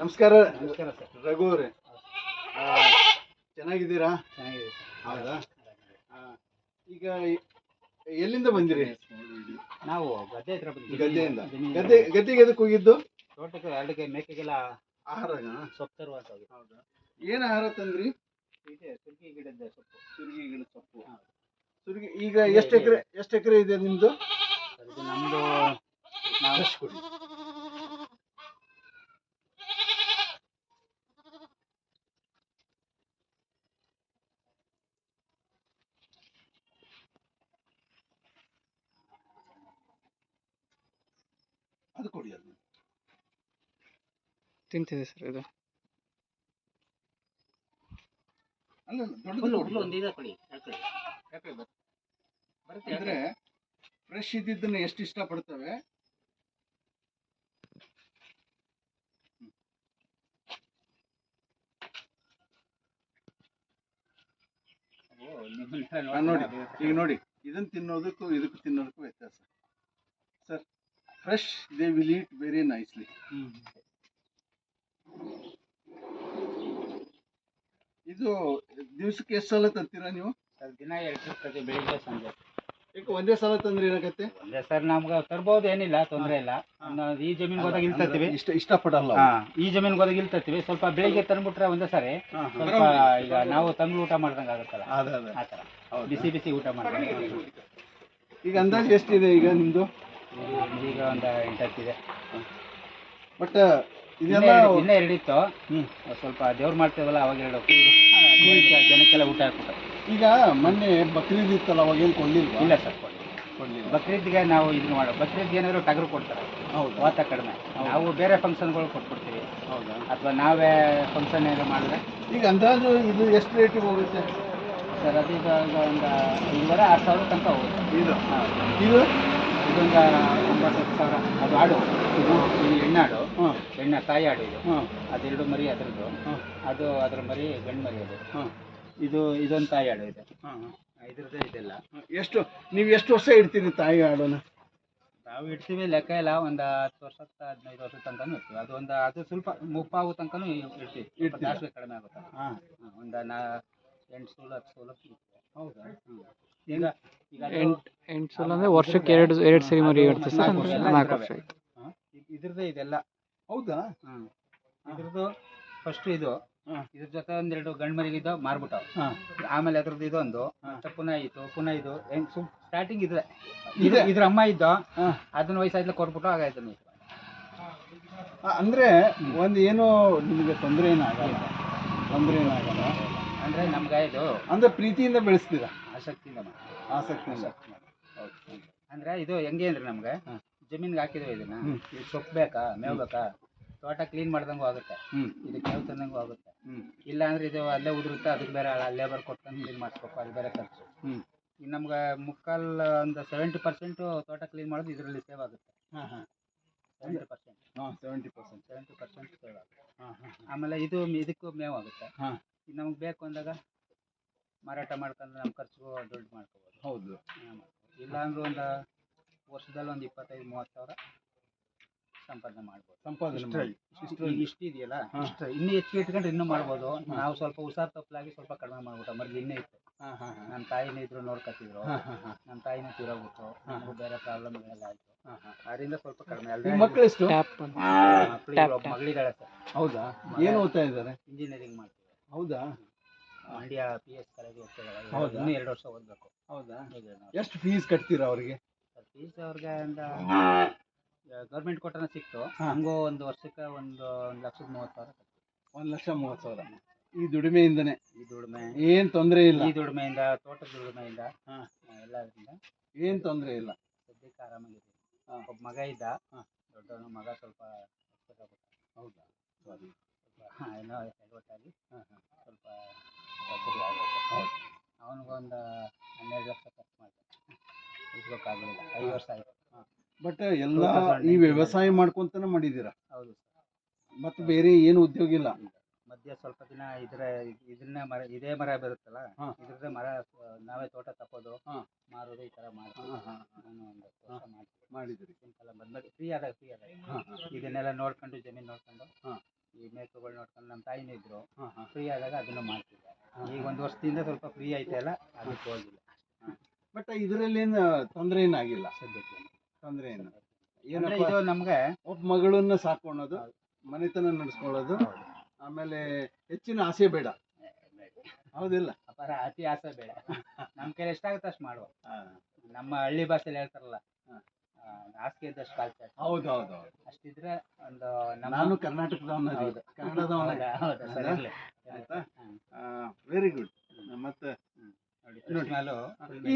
ನಮಸ್ಕಾರ ನಮಸ್ಕಾರ ಸರ್. ರಘು ಅವರೇ, ಚೆನ್ನಾಗಿದ್ದೀರಾ? ಚೆನ್ನಾಗಿದೆ ಸರ್. ಹೌದಾ? ಈಗ ಎಲ್ಲಿಂದ ಬಂದಿರಿ? ನಾವು ಗದ್ದೆ ಹತ್ರ ಬಂದಿದ್ದೀವಿ. ಗದ್ದೆಯಿಂದ. ಜಮೀನಿಂದ. ಗದ್ದೆಗೆ ಎದಕ್ಕೆ ಹೋಗಿದ್ದು? ತೋಟಕ್ಕೆ ಎರಡಕ್ಕೆ ಮೇಕೆಗೆಲ್ಲ ಆಹಾರನ? ಸೊಪ್ಪು ತರುವ ಅಂತ ಹೋಗಿ. ಹೌದಾ? ಏನ್ ಆಹಾರ ತಂದ್ರಿ? ಇದೆ ಸುರ್ಗಿ ಗಿಡದ ಸೊಪ್ಪು. ಸುರ್ಗಿ ಗಿಡದ ಸೊಪ್ಪು. ಹೌದು. ಸುರ್ಗಿ ಈಗ ಎಷ್ಟು ಎಕರೆ ಇದೆ ನಿಮ್ದು? ಸರ್, ಇದು ನಮ್ಮದು. ನಾವು ಕೊಡಿ. ಅದು ಕೊಡಿ. ಅದು ತಿಂತಿದೆ ಸರ್ ಇದು. ಅಲ್ಲ ಹುಲ್ಲು ದೊಡ್ಡದು ಒಂದು ಇದೆ ಕೊಡಿ. ಹಾಕೊಳ್ಳಿ. ಹಾಕೊಳ್ಳಿ ಬರುತ್ತೆ. ಅಂದ್ರೆ ಫ್ರೆಶ್ ಇದ್ದಿದ್ದನ್ನ ಎಷ್ಟು ಇಷ್ಟಪಡ್ತವೆ. ನೋಡಿ, ಈಗ ನೋಡಿ, ಇದನ್ನ ತಿನ್ನೋದಕ್ಕೂ ಇದಕ್ಕೂ ತಿನ್ನೋದಕ್ಕೂ ವ್ಯತ್ಯಾಸ. Sir, fresh they will heat very nicely. ಇದು ದಿವಸಕ್ಕೆ ಎಷ್ಟು ಸಲ ತರ್ತೀರಾ ನೀವು? ಸರ್, ದಿನ 2 ಟ್ರಿಪ್ ಪ್ರತಿ ಬೆಳಿಗ್ಗೆ ಸಂಜೆ. ಈಗ ಒಂದೇ ಸಲ ತಂದ್ರೆ ಏನಾಗತ್ತೆ? ಒಂದೇ ಸರ್ ನಮ್ಗೆ ತರ್ಬೋದು, ಏನಿಲ್ಲ, ತೊಂದರೆ ಇಲ್ಲ. ಈ ಜಮೀನ್ಗೆ ಹೋದಾಗ ಇಲ್ಲಿ ತರ್ತೀವಿ. ಇಷ್ಟಪಡಲ್ಲ. ಈ ಜಮೀನ್ಗೆ ಹೋದಾಗ ಇಲ್ಲಿ ತರ್ತೀವಿ. ಸ್ವಲ್ಪ ಬೆಳಿಗ್ಗೆ ತಂದ್ಬಿಟ್ರೆ ಒಂದೇ ಸಾರಿ ಸ್ವಲ್ಪ ಈಗ ನಾವು ತಂದು ಊಟ ಮಾಡ್ದಂಗೆ ಆಗುತ್ತಲ್ಲ, ಆ ಥರ ಬಿಸಿ ಬಿಸಿ ಊಟ ಮಾಡ್ದಂಗೆ. ಈಗ ಅಂದಾಜು ಎಷ್ಟಿದೆ ಈಗ ನಿಮ್ದು? ಈಗ ಒಂದು 8 ಇದೆ. ಬಟ್ ಇದೆಲ್ಲ ಇನ್ನೂ 2 ಇತ್ತು. ಸ್ವಲ್ಪ ದೇವ್ರು ಮಾಡ್ತೇವಲ್ಲ, ಅವಾಗ 2 ಜನಕ್ಕೆಲ್ಲ ಊಟ ಹಾಕ್ಬಿಟ್ಟು. ಈಗ ಮೊನ್ನೆ ಬಕ್ರೀದ್ ಇತ್ತಲ್ಲ, ಅವಾಗ ಏನು ಕೊಡ್ಲಿಲ್ವಾ? ಇಲ್ಲ ಸರ್, ಕೊಡ್ಲಿಲ್ಲ. ಬಕ್ರೀದ್ಗೆ ನಾವು ಇದನ್ನ ಮಾಡೋ, ಬಕ್ರೀದ್ಗೆ ಏನಾದ್ರು ಟಗರು ಕೊಡ್ತಾರೆ. ಹೌದು. ವಾತ ಕಡಿಮೆ. ನಾವು ಬೇರೆ ಫಂಕ್ಷನ್ಗಳು ಕೊಟ್ಬಿಡ್ತೀವಿ. ಹೌದಾ? ಅಥವಾ ನಾವೇ ಫಂಕ್ಷನ್ ಏನಾದ್ರು ಮಾಡಿದ್ರೆ. ಈಗ ಅಂದಾಜು ಇದು ಎಷ್ಟು ರೇಟಿಗೆ ಹೋಗುತ್ತೆ ಸರ್? ಅದೀಗ ಒಂದು 5,500-6,000 ತನಕ ಹೋಗುತ್ತೆ. ಇದು ಇದು ಇದೊಂದು 9,000-10,000. ಅದು ಆಡು, ಇದು ಹೆಣ್ಣಾಡು. ಹೆಣ್ಣ ತಾಯಿ ಆಡು ಇದು. ಅದೆರಡು ಮರಿ ಅದರದ್ದು. ಅದು ಅದರ ಮರಿ ಗಂಡು ಮರಿ ಅದು. ಇದೊಂದು ತಾಯಿ ಆಡು ಇದೆ. ಇದ್ರದ್ದು ಇದೆಲ್ಲ. ನೀವು ಎಷ್ಟು ವರ್ಷ ಇಡ್ತೀರಿ ತಾಯಿ ಆಡೋನ? ನಾವು ಇಡ್ತೀವಿ, ಲೆಕ್ಕ ಇಲ್ಲ. ಒಂದು 10 ವರ್ಷ 15 ವರ್ಷ ತನಕನೂ ಇರ್ತೀವಿ. ಅದು ಸ್ವಲ್ಪ ಮುಪ್ಪಾಗೋ ತನಕನೂ ಇಡ್ತೀವಿ. ಜಾಸ್ತಿ ಕಡಿಮೆ ಆಗುತ್ತೆ. ಒಂದು 8 ಸೂಲು 10 ಸೂಲು. ಹೌದಾ? ಈಗ 8 ಸಲ ಅಂದರೆ ವರ್ಷಕ್ಕೆ ಎರಡು ಸರಿ ಮರಿ ಇಡ್ತೀವಿ ಸರ್. 4 ವರ್ಷ ಆಯ್ತು. ಇದ್ರದ್ದು ಇದೆಲ್ಲ. ಹೌದಾ? ಇದ್ರದ್ದು ಫಸ್ಟ್ ಇದು. ಇದ್ರ ಜೊತೆ 1-2 ಗಂಡು ಮರಿಗಿದ್ದು ಮಾರ್ಬಿಟ್ಟವು. ಆಮೇಲೆ ಅದ್ರದ್ದು ಇದೊಂದು ಪುನಃ ಇತ್ತು. ಪುನಃ ಇದು ಸ್ಟಾರ್ಟಿಂಗ್ ಇದ್ರೆ ಇದ್ರ ಅಮ್ಮ ಇದ್ದ, ಅದನ್ನ ವಯಸ್ಸಾಯ್ತು ಕೊಟ್ಬಿಟ್ಟು ಆಗಾಯ್ತು. ಅಂದ್ರೆ ಒಂದು ಏನು ನಿಮಗೆ ತೊಂದರೆ ಏನಾಗಲ್ಲ ಅಂದ್ರೆ ನಮ್ಗೆ ಇದು ಅಂದ್ರೆ ಪ್ರೀತಿಯಿಂದ ಬೆಳೆಸ್ತೀರಾ? ಆಸಕ್ತಿಯಿಂದ ಆಸಕ್ತಿಯಿಂದ. ಅಂದ್ರೆ ಇದು ಹೆಂಗೆ ಅಂದ್ರೆ ನಮ್ಗೆ ಜಮೀನ್ಗೆ ಹಾಕಿದ್ವಿ ಇದನ್ನ. ಇದು ಸೊಪ್ಪು ಬೇಕಾ, ಮೇವು ಬೇಕಾ, ತೋಟ ಕ್ಲೀನ್ ಮಾಡ್ದಂಗೂ ಆಗುತ್ತೆ, ಇದಕ್ಕೆ ಮೇವು ತಂದಂಗೂ ಆಗುತ್ತೆ. ಇಲ್ಲ ಅಂದ್ರೆ ಇದು ಅಲ್ಲೇ ಉದುರುತ್ತೆ, ಅದಕ್ಕೆ ಬೇರೆ ಲೇಬರ್ ಕೊಟ್ಕೊಂಡು ಕ್ಲೀನ್ ಮಾಡಿಸ್ಬೇಕು, ಅದು ಬೇರೆ ಖರ್ಚು. ಈಗ ನಮ್ಗೆ ಮುಕ್ಕಾಲು ಒಂದು 70% ತೋಟ ಕ್ಲೀನ್ ಮಾಡೋದು ಇದರಲ್ಲಿ ಸೇವ್ ಆಗುತ್ತೆ. 70% ಸೇವ್ ಆಗುತ್ತೆ. ಆಮೇಲೆ ಇದಕ್ಕೂ ಮೇವು ಆಗುತ್ತೆ. ಇದು ನಮ್ಗೆ ಬೇಕು ಅಂದಾಗ ಮಾರಾಟ ಮಾಡ್ಕೊಂಡು ನಮ್ಮ ಖರ್ಚಿಗೂ ದುಡ್ಡು ಮಾಡ್ಕೋಬೋದು. ಹೌದು. ಇಲ್ಲ ಅಂದ್ರೆ ಒಂದು ವರ್ಷದಲ್ಲಿ ಒಂದು 25-30 ಸಾವಿರ ಸಂಪಾದನೆ ಮಾಡ್ಬೋದು. ಇಷ್ಟು ಇದೆಯಲ್ಲ, ಇನ್ನೂ ಹೆಚ್ಚಿಗೆ ಇಟ್ಕೊಂಡ್ರೆ ಇನ್ನೂ ಮಾಡ್ಬೋದು. ನಾವು ಸ್ವಲ್ಪ ಹುಷಾರು ತಪ್ಪಲಾಗಿ ಸ್ವಲ್ಪ ಕಡಿಮೆ ಮಾಡ್ಬಿಟ್ಟು ಮೊದಲು ಇನ್ನೇ ಇತ್ತು. ನನ್ನ ತಾಯಿನೇ ಇದ್ರು, ನೋಡ್ಕೊತಿದ್ರು. ನನ್ನ ತಾಯಿನೇ ತೀರೋಗ್ಬಿಟ್ಟು, ನಮಗೂ ಬೇರೆ ಪ್ರಾಬ್ಲಮ್ಗಳೆಲ್ಲ ಆಯಿತು. ಅದರಿಂದ ಸ್ವಲ್ಪ ಕಡಿಮೆ. ಮಕ್ಕಳು ಎಷ್ಟು? ಮಗಳಿದ್ದಾಳೆ ಸರ್. ಹೌದಾ? ಏನು ಓದ್ತಾ ಇದ್ದಾರೆ? ಇಂಜಿನಿಯರಿಂಗ್ ಮಾಡ್ತೀವಿ. ಹೌದಾ? ಮಂಡ್ಯ PS ಕಾಲೇಜ್ ಹೋಗ್ತಿದ್ದಾರೆ. ಇನ್ನೂ 2 ವರ್ಷ ಓದಬೇಕು. ಹೌದಾ? ಎಷ್ಟು ಫೀಸ್ ಕಟ್ತೀರಾ ಅವರಿಗೆ? ಫೀಸ್ ಅವ್ರಿಗೆ ಗೌರ್ಮೆಂಟ್ ಕೊಟ್ಟನ ಸಿಕ್ತು. ಹಂಗೂ ಒಂದು ವರ್ಷಕ್ಕೆ ಒಂದು 1,30,000. 1,30,000. ಈ ದುಡಿಮೆಯಿಂದನೇ? ಈ ದುಡಿಮೆ ಏನ್ ತೊಂದರೆ ಇಲ್ಲ. ಈ ದುಡಿಮೆಯಿಂದ, ತೋಟದ ದುಡಿಮೆಯಿಂದ, ಎಲ್ಲದರಿಂದ ಏನ್ ತೊಂದರೆ ಇಲ್ಲ. ಸದ್ಯಕ್ಕೆ ಆರಾಮಾಗಿದೆ. ಒಬ್ಬ ಮಗ ಇದ್ದ, ದೊಡ್ಡವನು ಮಗ ಸ್ವಲ್ಪ ಹೌದಾ? ಏನೋ ಎಡವಟ್ಟಾಗಿ ಸ್ವಲ್ಪ ಸರಿ ಆಗುತ್ತೆ. ಅವನಿಗೊಂದು 12 ಲಕ್ಷ ಖರ್ಚು ಮಾಡ್ತಾನೆ. ಇಸ್ಬೇಕಾಗಲಿಲ್ಲ. 5 ವರ್ಷ ಆಯಿತು. ಬಟ್ ಎಲ್ಲ ಈ ವ್ಯವಸಾಯ ಮಾಡ್ಕೊಂತಾನೆ ಮಾಡಿದ್ದೀರಾ? ಹೌದು ಸರ್. ಮತ್ತೆ ಬೇರೆ ಏನು ಉದ್ಯೋಗ ಇಲ್ಲ? ಮಧ್ಯೆ ಸ್ವಲ್ಪ ದಿನ ಇದೇ ಮರ ಬರುತ್ತಲ್ಲ, ಇದ್ರದ್ದೇ ಮರ ನಾವೇ ತೋಟ ತಪ್ಪೋದು, ಮಾರೋದು, ಈ ಥರ ಮಾಡ್ತೀವಿ. ನಾನು ಒಂದು ವರ್ಷ ಮಾಡಿದ್ರಿ. ಸಿಂಪಲ್ ಬಂದ್ಮೇಲೆ ಫ್ರೀ ಆದಾಗ ಇದನ್ನೆಲ್ಲ ನೋಡ್ಕೊಂಡು, ಜಮೀನು ನೋಡ್ಕೊಂಡು ಈ ಮೇಕೆಗಳು ನೋಡ್ಕೊಂಡು ನಮ್ಮ ತಾಯಿನೂ ಇದ್ರು ಹಾ ಹಾ ಫ್ರೀ ಆದಾಗ ಅದನ್ನು ಮಾಡ್ತಿದ್ದೆ. ಈಗ 1 ವರ್ಷದಿಂದ ಸ್ವಲ್ಪ ಫ್ರೀ ಐತಲ್ಲ ಅದಕ್ಕೆ ಹೋಗಿಲ್ಲ ಬಟ್ ಇದರಲ್ಲೇನು ತೊಂದರೆ ಏನಾಗಿಲ್ಲ, ಸದ್ಯಕ್ಕೆ. ತೊಂದರೆ ಏನು ಅಂದ್ರೆ ಏನಪ್ಪ, ಇದು ನಮ್ಗೆ ಒಬ್ಬ ಮಗಳನ್ನ ಸಾಕೊಳ್ಳೋದು, ಮನೆತನ ನಡೆಸ್ಕೊಳ್ಳೋದು, ಆಮೇಲೆ ಹೆಚ್ಚಿನ ಆಸೆ ಬೇಡ, ಹೌದಿಲ್ಲ? ಅಪಾರ ಅತಿ ಆಸೆ ಬೇಡ. ನಮ್ಮ ಕೈಲಿ ಎಷ್ಟಾಗುತ್ತೆ ಅಷ್ಟು ಮಾಡುವ. ಹಾ. ನಮ್ಮ ಹಳ್ಳಿ ಭಾಷೆಯಲ್ಲಿ ಹೇಳ್ತಾರಲ್ಲ, ಹಾ. ಹಾಸಿಗೆ ಇದ್ದಷ್ಟು ಕಾಲು ಚಾಚು. ಹೌದು ಹೌದು ಹೌದು. ಅಷ್ಟಿದ್ರೆ ಒಂದು ನಮ್ಮ ನಾನು ಕರ್ನಾಟಕದವನ, ಹೌದು. ಕನ್ನಡದವನೇ. ಹೌದಾ? ಸರಿ ಹೌದಾ? ಇರ್ಲಿ. ಆಯ್ತಾ? Very good. ಮತ್ತೆ ನೋಡಿ, ಕೃಷ್ಣಾಲು full ಈ